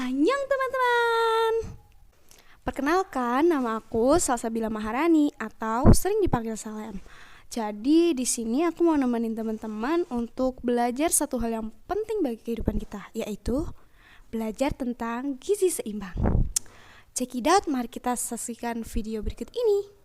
Annyeong teman-teman. Perkenalkan, nama aku Salsabila Maharani atau sering dipanggil Salem. Jadi di sini aku mau nemenin teman-teman untuk belajar satu hal yang penting bagi kehidupan kita, yaitu belajar tentang gizi seimbang. Check it out, mari kita saksikan video berikut ini.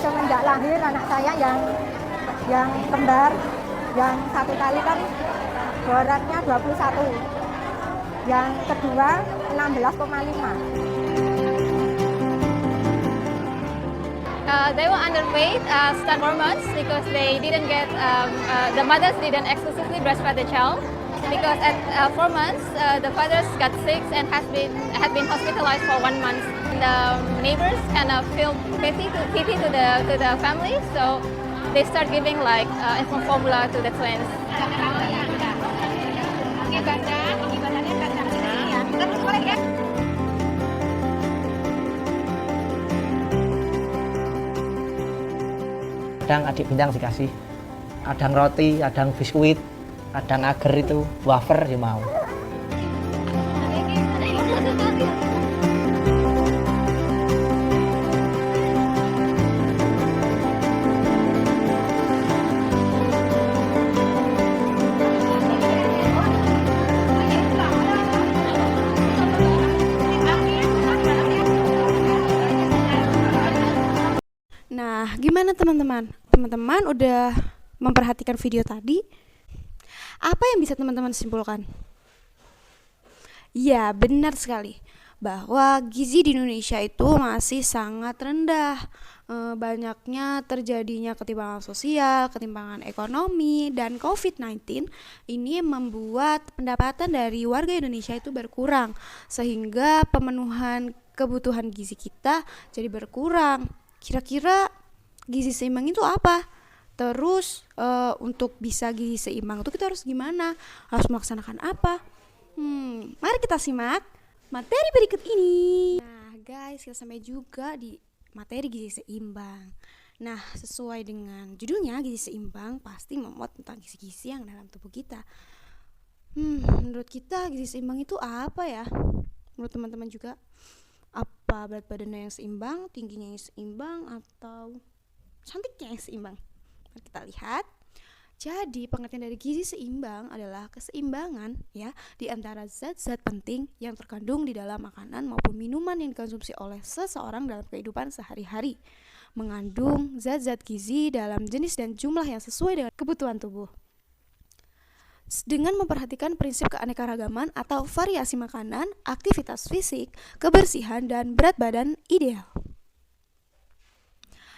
Semenjak lahir anak saya yang kembar, yang satu kali kan beratnya 21, yang kedua 16,5. They were underweight start 4 months because they didn't get the mothers didn't exclusively breastfeed the child because at 4 months the fathers got sick and had been hospitalized for 1 month. The neighbors kind of feel pity to the family, so they start giving like infant formula to the twins. Kadang adik bintang dikasih, kadang roti, kadang biskuit, kadang agar itu wafer ya mau. Nah, gimana teman-teman? Teman-teman udah memperhatikan video tadi? Apa yang bisa teman-teman simpulkan? Ya, benar sekali bahwa gizi di Indonesia itu masih sangat rendah. Banyaknya terjadinya ketimpangan sosial, ketimpangan ekonomi, dan COVID-19 ini membuat pendapatan dari warga Indonesia itu berkurang, sehingga pemenuhan kebutuhan gizi kita jadi berkurang. Kira-kira gizi seimbang itu apa? Terus untuk bisa gizi seimbang itu kita harus gimana? Harus melaksanakan apa? Mari kita simak materi berikut ini. Nah guys, kita sampai juga di materi gizi seimbang. Nah, sesuai dengan judulnya, gizi seimbang pasti memuat tentang gizi-gizi yang dalam tubuh kita. Menurut kita gizi seimbang itu apa ya? Menurut teman-teman juga, apa berat badannya yang seimbang, tingginya yang seimbang, atau cantiknya yang seimbang? Mari kita lihat. Jadi pengertian dari gizi seimbang adalah keseimbangan ya di antara zat-zat penting yang terkandung di dalam makanan maupun minuman yang dikonsumsi oleh seseorang dalam kehidupan sehari-hari, mengandung zat-zat gizi dalam jenis dan jumlah yang sesuai dengan kebutuhan tubuh. Dengan memperhatikan prinsip keanekaragaman atau variasi makanan, aktivitas fisik, kebersihan, dan berat badan ideal.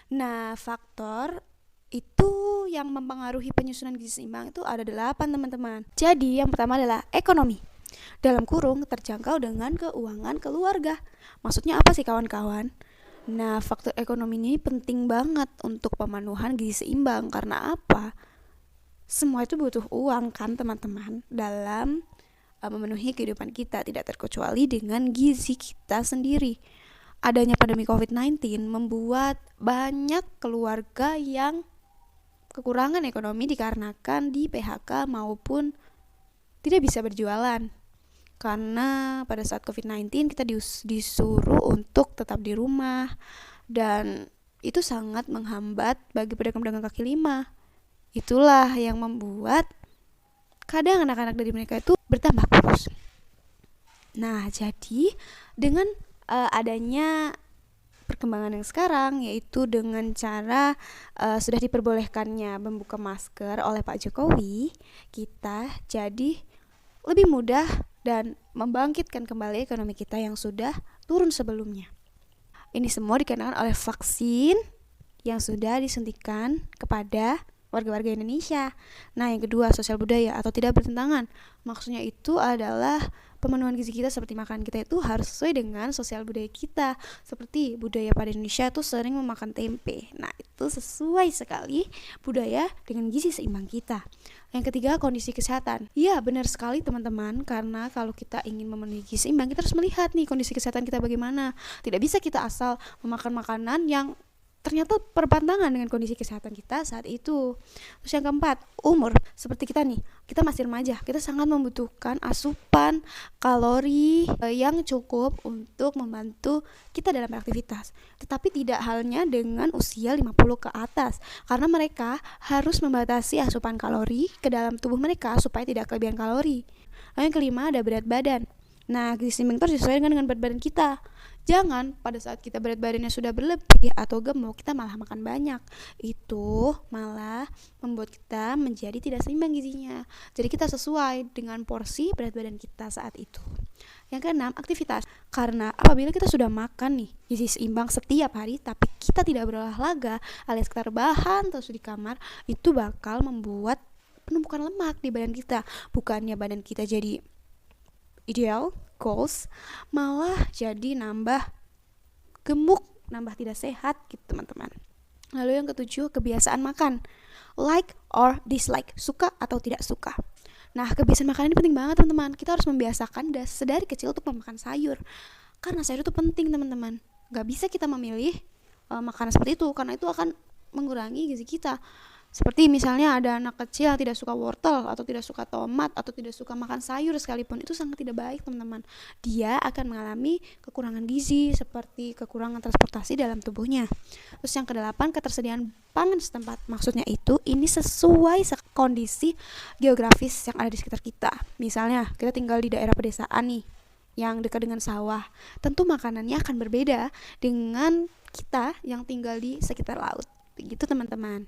Nah, faktor itu yang mempengaruhi penyusunan gizi seimbang itu ada 8 teman-teman. Jadi yang pertama adalah ekonomi. Dalam kurung terjangkau dengan keuangan keluarga. Maksudnya apa sih kawan-kawan? Nah, faktor ekonomi ini penting banget untuk pemenuhan gizi seimbang. Karena apa? Semua itu butuh uang kan teman-teman dalam memenuhi kehidupan kita, tidak terkecuali dengan gizi kita sendiri. Adanya pandemi COVID-19 membuat banyak keluarga yang kekurangan ekonomi dikarenakan di PHK maupun tidak bisa berjualan. Karena pada saat COVID-19 kita disuruh untuk tetap di rumah, dan itu sangat menghambat bagi pedagang-pedagang kaki lima. Itulah yang membuat kadang anak-anak dari mereka itu bertambah kurus. Nah, jadi dengan adanya perkembangan yang sekarang, yaitu dengan cara sudah diperbolehkannya membuka masker oleh Pak Jokowi, kita jadi lebih mudah dan membangkitkan kembali ekonomi kita yang sudah turun sebelumnya. Ini semua dikarenakan oleh vaksin yang sudah disuntikan kepada warga-warga Indonesia. Nah, yang kedua, sosial budaya atau tidak bertentangan. Maksudnya itu adalah pemenuhan gizi kita seperti makanan kita itu harus sesuai dengan sosial budaya kita. Seperti budaya pada Indonesia itu sering memakan tempe. Nah, itu sesuai sekali budaya dengan gizi seimbang kita. Yang ketiga, kondisi kesehatan. Iya, benar sekali teman-teman, karena kalau kita ingin memenuhi gizi seimbang, kita harus melihat nih kondisi kesehatan kita bagaimana. Tidak bisa kita asal memakan makanan yang ternyata berpantangan dengan kondisi kesehatan kita saat itu. Terus yang keempat, umur. Seperti kita nih, kita masih remaja, kita sangat membutuhkan asupan kalori yang cukup untuk membantu kita dalam beraktivitas. Tetapi tidak halnya dengan usia 50 ke atas, karena mereka harus membatasi asupan kalori ke dalam tubuh mereka supaya tidak kelebihan kalori. Lalu yang kelima, ada berat badan. Nah, gizi seimbang itu disesuaikan dengan berat badan kita. Jangan pada saat kita berat badannya sudah berlebih atau gemuk, kita malah makan banyak. Itu malah membuat kita menjadi tidak seimbang gizinya. Jadi kita sesuai dengan porsi berat badan kita saat itu. Yang keenam, aktivitas. Karena apabila kita sudah makan nih gizi seimbang setiap hari, tapi kita tidak berolahraga alias sekedar bahan terus di kamar, itu bakal membuat penumpukan lemak di badan kita. Bukannya badan kita jadi ideal, goals, malah jadi nambah gemuk, nambah tidak sehat gitu teman-teman. Lalu yang ketujuh, kebiasaan makan. Like or dislike, suka atau tidak suka. Nah, kebiasaan makan ini penting banget teman-teman. Kita harus membiasakan sedari kecil untuk memakan sayur. Karena sayur itu penting teman-teman. Gak bisa kita memilih makanan seperti itu, karena itu akan mengurangi gizi kita. Seperti misalnya ada anak kecil yang tidak suka wortel atau tidak suka tomat atau tidak suka makan sayur sekalipun, itu sangat tidak baik teman-teman. Dia akan mengalami kekurangan gizi seperti kekurangan transportasi dalam tubuhnya. Terus yang kedelapan, ketersediaan pangan setempat. Maksudnya itu ini sesuai kondisi geografis yang ada di sekitar kita. Misalnya kita tinggal di daerah pedesaan nih yang dekat dengan sawah, tentu makanannya akan berbeda dengan kita yang tinggal di sekitar laut. Begitu teman-teman.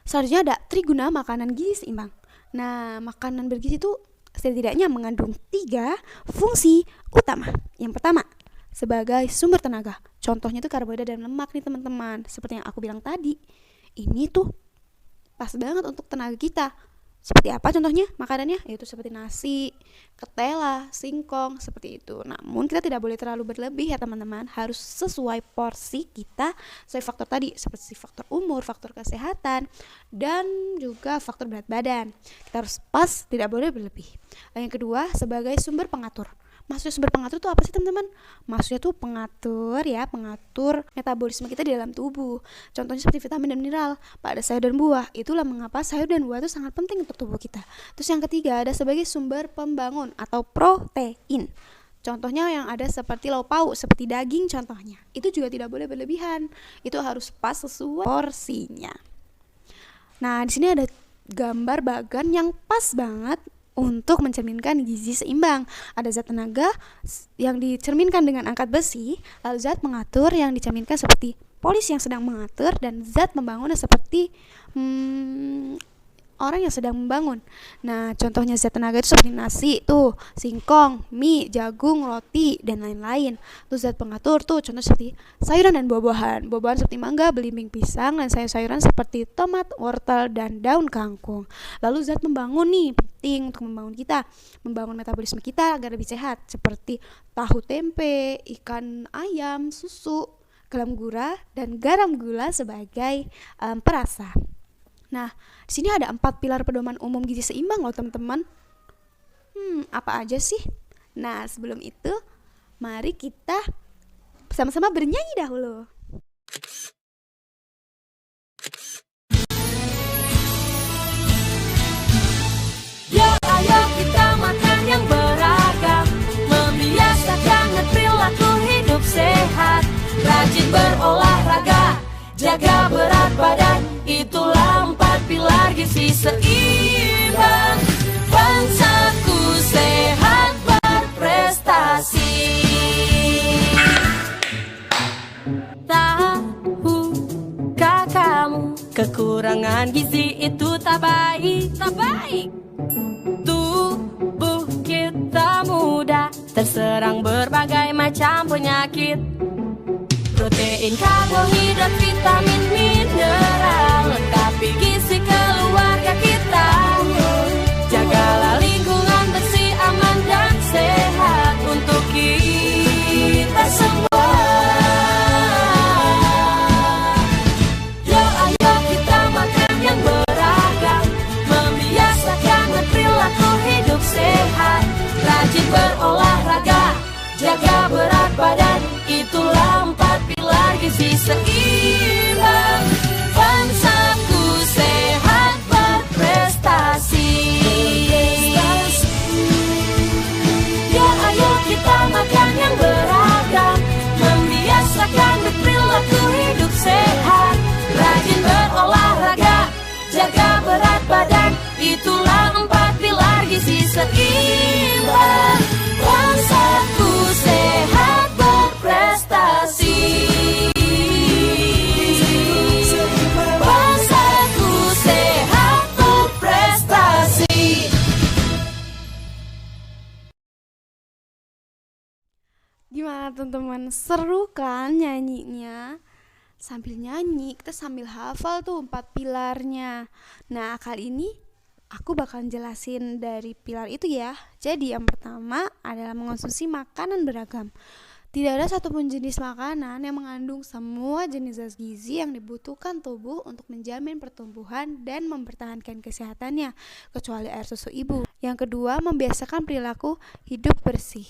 Selanjutnya ada triguna makanan gizi seimbang. Nah, makanan bergizi itu setidaknya mengandung 3 fungsi utama. Yang pertama, sebagai sumber tenaga. Contohnya itu karbohidrat dan lemak nih teman-teman. Seperti yang aku bilang tadi, ini tuh pas banget untuk tenaga kita. Seperti apa contohnya makanannya? Yaitu seperti nasi, ketela, singkong, seperti itu. Namun kita tidak boleh terlalu berlebih ya teman-teman. Harus sesuai porsi kita, sesuai faktor tadi, seperti faktor umur, faktor kesehatan, dan juga faktor berat badan. Kita harus pas, tidak boleh berlebih. Yang kedua, sebagai sumber pengatur. Maksudnya sumber pengatur itu apa sih teman-teman? Maksudnya tuh pengatur metabolisme kita di dalam tubuh. Contohnya seperti vitamin dan mineral pada sayur dan buah. Itulah mengapa sayur dan buah itu sangat penting untuk tubuh kita. Terus yang ketiga ada sebagai sumber pembangun atau protein. Contohnya yang ada seperti lauk pauk, seperti daging contohnya. Itu juga tidak boleh berlebihan. Itu harus pas sesuai porsinya. Nah, di sini ada gambar bagan yang pas banget untuk mencerminkan gizi seimbang. Ada zat tenaga yang dicerminkan dengan angkat besi, lalu zat pengatur yang dicerminkan seperti polis yang sedang mengatur, dan zat pembangun seperti orang yang sedang membangun. Nah, contohnya zat tenaga itu seperti nasi tuh, singkong, mie, jagung, roti, dan lain-lain. Terus zat pengatur tuh contoh seperti sayuran dan buah-buahan. Buah-buahan seperti mangga, belimbing pisang, dan sayur-sayuran seperti tomat, wortel, dan daun kangkung. Lalu zat pembangun nih penting untuk membangun kita, membangun metabolisme kita agar lebih sehat, seperti tahu tempe, ikan ayam, susu, garam gula, dan garam gula sebagai perasa. Nah, di sini ada 4 pilar pedoman umum gizi seimbang loh teman-teman. Apa aja sih? Nah, sebelum itu, mari kita sama-sama bernyanyi dahulu. Yo, ayo kita makan yang beragam, membiasakan perilaku hidup sehat, rajin berolahraga, jaga berat badan, itulah 4 pilar gizi seimbang. Bangsaku sehat berprestasi. Tahukah kamu, kekurangan gizi itu tak baik, tak baik. Tubuh kita mudah terserang berbagai macam penyakit. Protein, karbohidrat, vitamin, mineral, lengkapi gizi Itulah 4 pilar gizi seimbang. Bangsaku sehat berprestasi. Bangsaku sehat berprestasi. Gimana teman-teman, seru kan nyanyinya? Sambil nyanyi kita sambil hafal tuh 4 pilarnya. Nah, kali ini aku bakal jelasin dari pilar itu ya. Jadi yang pertama adalah mengonsumsi makanan beragam. Tidak ada satupun jenis makanan yang mengandung semua jenis zat gizi yang dibutuhkan tubuh untuk menjamin pertumbuhan dan mempertahankan kesehatannya, kecuali air susu ibu. Yang kedua, membiasakan perilaku hidup bersih.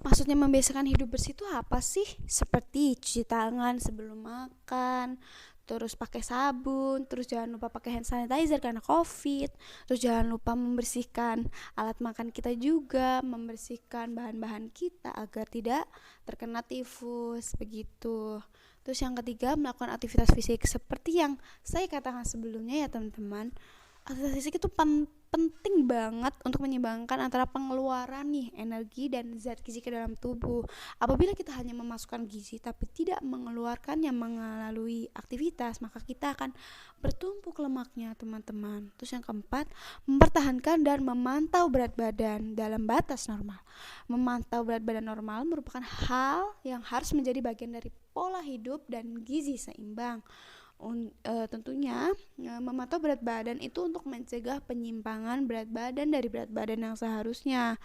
Maksudnya membiasakan hidup bersih itu apa sih? Seperti cuci tangan sebelum makan, terus pakai sabun, terus jangan lupa pakai hand sanitizer karena COVID, terus jangan lupa membersihkan alat makan kita juga, membersihkan bahan-bahan kita agar tidak terkena tifus, begitu. Terus yang ketiga, melakukan aktivitas fisik seperti yang saya katakan sebelumnya ya teman-teman. Aktivitas fisik itu penting banget untuk menyeimbangkan antara pengeluaran nih energi dan zat gizi ke dalam tubuh. Apabila kita hanya memasukkan gizi tapi tidak mengeluarkannya melalui aktivitas, maka kita akan bertumpuk lemaknya teman-teman. Terus yang keempat, mempertahankan dan memantau berat badan dalam batas normal. Memantau berat badan normal merupakan hal yang harus menjadi bagian dari pola hidup dan gizi seimbang. Tentunya memantau berat badan itu untuk mencegah penyimpangan berat badan dari berat badan yang seharusnya.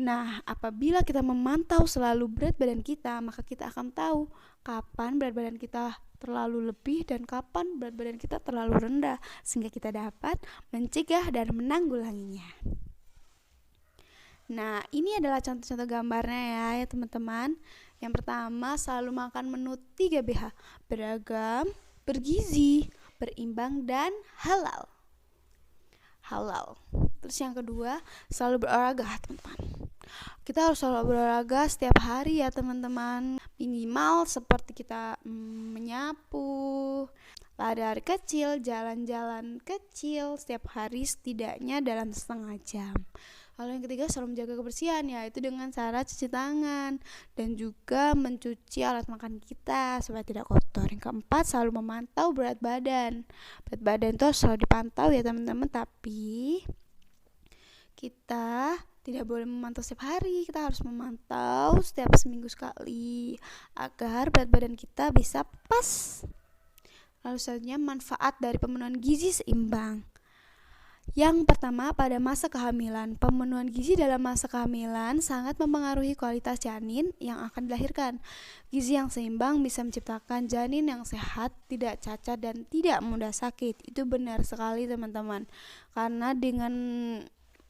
Nah, apabila kita memantau selalu berat badan kita, maka kita akan tahu kapan berat badan kita terlalu lebih dan kapan berat badan kita terlalu rendah, sehingga kita dapat mencegah dan menanggulanginya. Nah, ini adalah contoh-contoh gambarnya ya teman-teman. Yang pertama, selalu makan menu 3BH, beragam, bergizi, berimbang, dan halal. Terus yang kedua, selalu berolahraga teman-teman. Kita harus selalu berolahraga setiap hari ya teman-teman. Minimal seperti kita menyapu, lari kecil, jalan-jalan kecil setiap hari setidaknya dalam setengah jam. Lalu yang ketiga, selalu menjaga kebersihan, yaitu dengan cara cuci tangan dan juga mencuci alat makan kita supaya tidak kotor. Yang keempat, selalu memantau berat badan. Berat badan itu harus selalu dipantau ya teman-teman, tapi kita tidak boleh memantau setiap hari. Kita harus memantau setiap seminggu sekali agar berat badan kita bisa pas. Lalu selanjutnya, manfaat dari pemenuhan gizi seimbang. Yang pertama, pada masa kehamilan. Pemenuhan gizi dalam masa kehamilan sangat mempengaruhi kualitas janin yang akan dilahirkan. Gizi yang seimbang bisa menciptakan janin yang sehat, tidak cacat, dan tidak mudah sakit. Itu benar sekali teman-teman. Karena dengan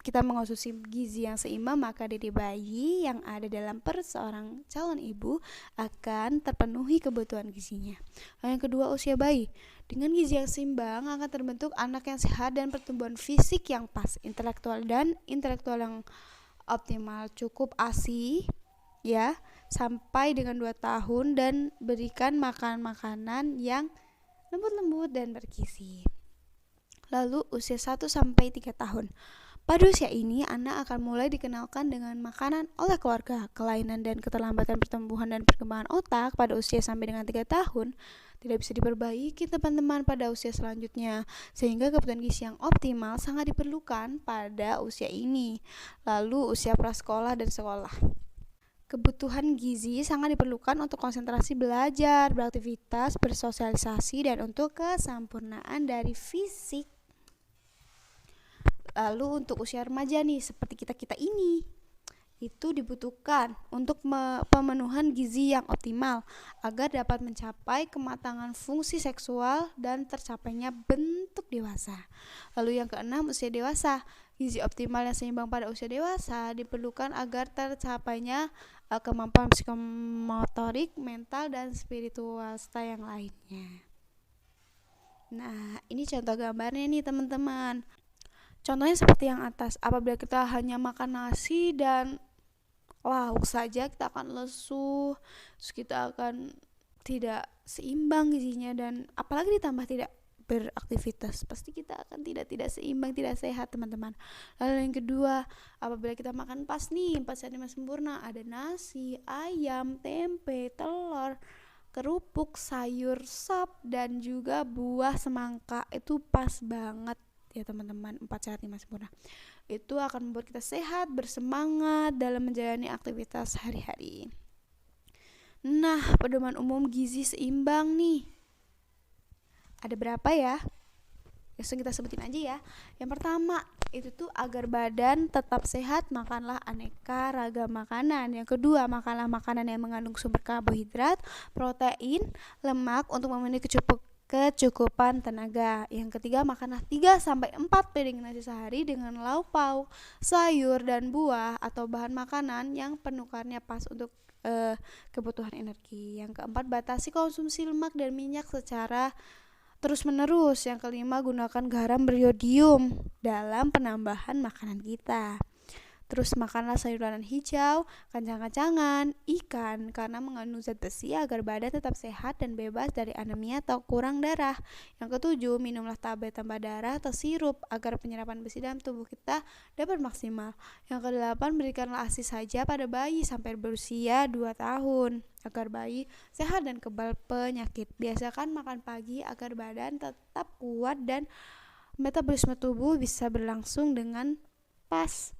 kita mengonsumsi gizi yang seimbang, maka diri bayi yang ada dalam perut seorang calon ibu akan terpenuhi kebutuhan gizinya. Lalu yang kedua, usia bayi. Dengan gizi yang seimbang akan terbentuk anak yang sehat dan pertumbuhan fisik yang pas, intelektual yang optimal. Cukup ASI ya sampai dengan 2 tahun dan berikan makanan yang lembut-lembut dan bergizi. Lalu usia 1 sampai 3 tahun. Pada usia ini, anak akan mulai dikenalkan dengan makanan oleh keluarga. Kelainan dan keterlambatan pertumbuhan dan perkembangan otak pada usia sampai dengan 3 tahun tidak bisa diperbaiki teman-teman pada usia selanjutnya, sehingga kebutuhan gizi yang optimal sangat diperlukan pada usia ini. Lalu usia prasekolah dan sekolah. Kebutuhan gizi sangat diperlukan untuk konsentrasi belajar, beraktivitas, bersosialisasi, dan untuk kesempurnaan dari fisik. Lalu untuk usia remaja nih, seperti kita ini, itu dibutuhkan untuk pemenuhan gizi yang optimal agar dapat mencapai kematangan fungsi seksual dan tercapainya bentuk dewasa. Lalu yang keenam, usia dewasa. Gizi optimal yang seimbang pada usia dewasa diperlukan agar tercapainya kemampuan psikomotorik, mental, dan spiritual yang lainnya. Nah, ini contoh gambarnya nih teman-teman. Contohnya seperti yang atas. Apabila kita hanya makan nasi dan lauk saja, kita akan lesu, terus kita akan tidak seimbang gizinya, dan apalagi ditambah tidak beraktivitas, pasti kita akan tidak seimbang, tidak sehat teman-teman. Lalu yang kedua, apabila kita makan pas nih 4 sehat 5 sempurna, ada nasi, ayam, tempe, telur, kerupuk, sayur, sop, dan juga buah semangka, itu pas banget ya teman-teman. 4 sehat 5 sempurna itu akan membuat kita sehat, bersemangat dalam menjalani aktivitas hari-hari. Nah, pedoman umum gizi seimbang nih ada berapa ya? Langsung kita sebutin aja ya. Yang pertama, itu tuh agar badan tetap sehat, makanlah aneka ragam makanan. Yang kedua, makanlah makanan yang mengandung sumber karbohidrat, protein, lemak untuk memenuhi kecukupan tenaga. Yang ketiga, makanlah 3-4 piring nasi sehari dengan lauk pauk, sayur dan buah atau bahan makanan yang penukarnya pas untuk kebutuhan energi. Yang keempat, batasi konsumsi lemak dan minyak secara terus-menerus. Yang kelima, gunakan garam beriodium dalam penambahan makanan kita. Terus makanlah sayuran hijau, kacang-kacangan, ikan karena mengandung zat besi agar badan tetap sehat dan bebas dari anemia atau kurang darah. Yang ketujuh, minumlah tablet tambah darah atau sirup agar penyerapan besi dalam tubuh kita dapat maksimal. Yang kedelapan, berikanlah ASI saja pada bayi sampai berusia 2 tahun agar bayi sehat dan kebal penyakit. Biasakan makan pagi agar badan tetap kuat dan metabolisme tubuh bisa berlangsung dengan pas.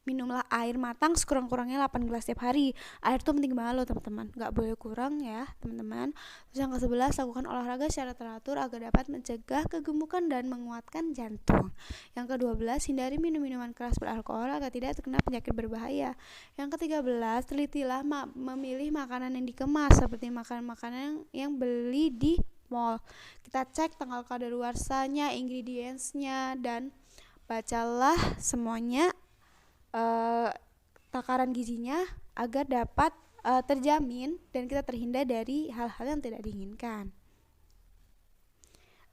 Minumlah air matang sekurang-kurangnya 8 gelas setiap hari. Air tuh penting banget loh teman-teman, gak boleh kurang ya teman-teman. Terus yang ke-11, lakukan olahraga secara teratur agar dapat mencegah kegemukan dan menguatkan jantung. Yang ke-12, hindari minum minuman keras beralkohol agar tidak terkena penyakit berbahaya. Yang ke-13, telitilah memilih makanan yang dikemas seperti makanan-makanan yang beli di mall. Kita cek tanggal kadaluarsanya, ingredientsnya, dan bacalah semuanya takaran gizinya agar dapat terjamin dan kita terhindar dari hal-hal yang tidak diinginkan.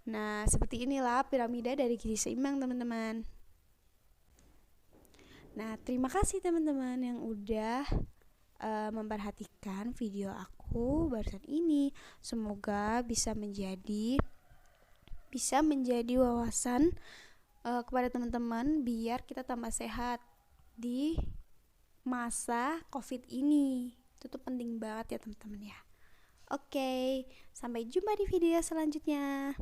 Nah, seperti inilah piramida dari gizi seimbang teman-teman. Nah, terima kasih teman-teman yang udah memperhatikan video aku barusan ini. Semoga bisa menjadi wawasan kepada teman-teman biar kita tambah sehat di masa COVID ini. Itu tuh penting banget ya teman-teman ya. Oke, sampai jumpa di video selanjutnya.